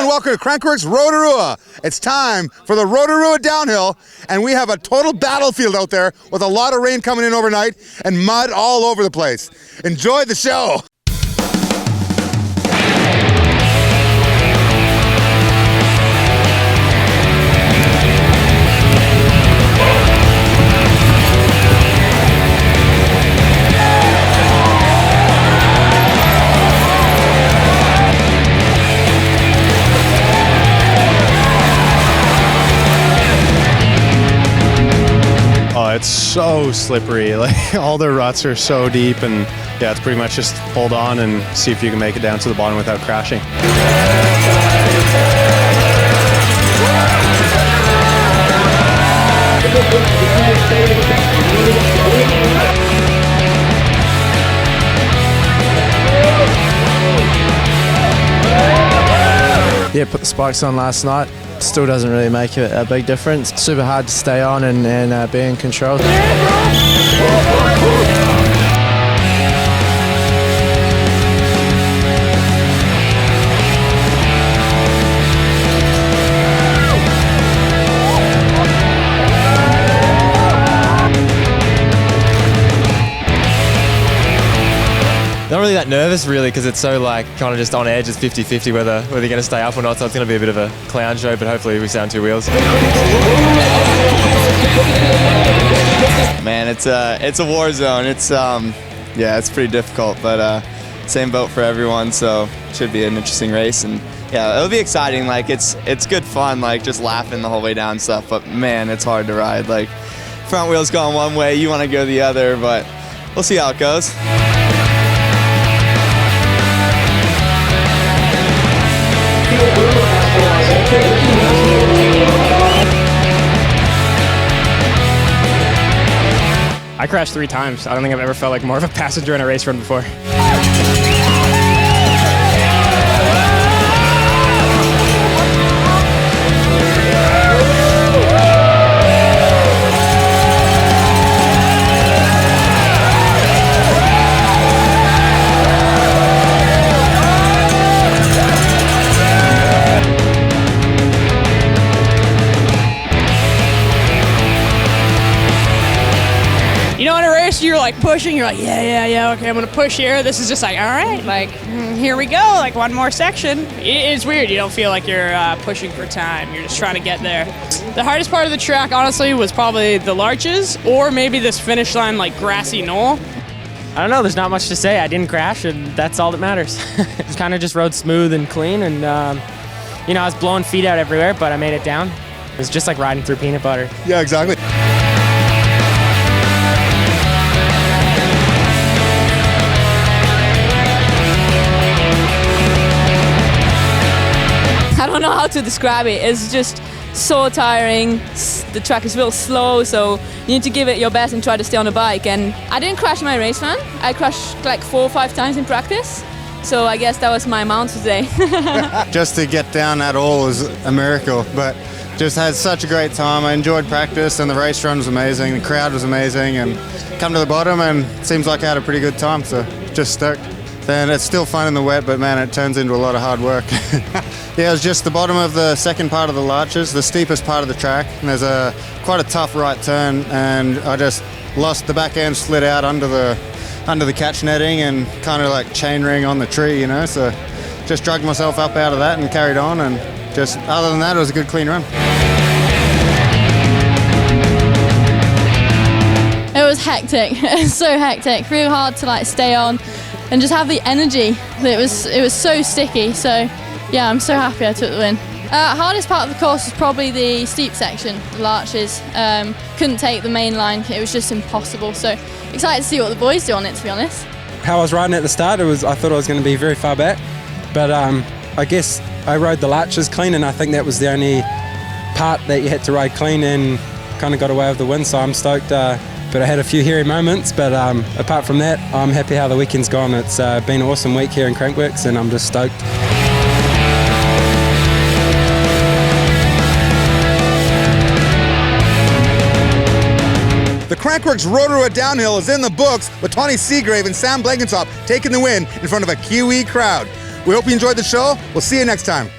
welcome to Crankworx Rotorua. It's time for the Rotorua Downhill, and we have a total battlefield out there with a lot of rain coming in overnight and mud all over the place. Enjoy the show. It's so slippery, like all the ruts are so deep, and yeah, it's pretty much just hold on and see if you can make it down to the bottom without crashing. Yeah, put the spikes on last night. Still doesn't really make a big difference. Super hard to stay on and be in control. Not really that nervous really, because it's so like kind of just on edge. It's 50-50 whether you're going to stay up or not, so it's going to be a bit of a clown show, but hopefully we stay on two wheels. Man, it's a war zone. It's yeah, it's pretty difficult, but same boat for everyone, so it should be an interesting race, and yeah, it'll be exciting. Like it's good fun, like just laughing the whole way down and stuff, but man, it's hard to ride. Like front wheel's going one way, you want to go the other, but we'll see how it goes. I crashed 3 times. I don't think I've ever felt like more of a passenger in a race run before. You know, in a race, you're like pushing, you're like, yeah, okay, I'm gonna push here. This is just like, all right, like, here we go, like one more section. It's weird, you don't feel like you're pushing for time, you're just trying to get there. The hardest part of the track, honestly, was probably the larches, or maybe this finish line, like grassy knoll. I don't know, there's not much to say. I didn't crash, and that's all that matters. It kind of just rode smooth and clean, and you know, I was blowing feet out everywhere, but I made it down. It was just like riding through peanut butter. Yeah, exactly. I don't know how to describe it. It's just so tiring. The track is real slow, so you need to give it your best and try to stay on the bike. And I didn't crash my race run. I crashed like 4 or 5 times in practice. So I guess that was my amount today. Just to get down at all was a miracle, but just had such a great time. I enjoyed practice, and the race run was amazing. The crowd was amazing, and come to the bottom, and it seems like I had a pretty good time, so just stoked. Then it's still fun in the wet, but man, it turns into a lot of hard work. Yeah, it was just the bottom of the second part of the larches, the steepest part of the track, and there's quite a tough right turn, and I just lost the back end, slid out under the catch netting and kind of like chain ring on the tree, you know, so just dragged myself up out of that and carried on, and just other than that, it was a good clean run. It was hectic. It was so hectic. Real hard to like stay on and just have the energy. It was so sticky. So yeah, I'm so happy I took the win. Hardest part of the course was probably the steep section, the larches. Couldn't take the main line. It was just impossible. So excited to see what the boys do on it, to be honest. How I was riding at the start, I thought I was going to be very far back, but I guess I rode the larches clean, and I think that was the only part that you had to ride clean, and kind of got away with the win. So I'm stoked. But I had a few hairy moments, but apart from that, I'm happy how the weekend's gone. It's been an awesome week here in Crankworx, and I'm just stoked. The Crankworx Rotorua Downhill is in the books with Tahnee Seagrave and SamBlenkinsop taking the win in front of a Kiwi crowd. We hope you enjoyed the show. We'll see you next time.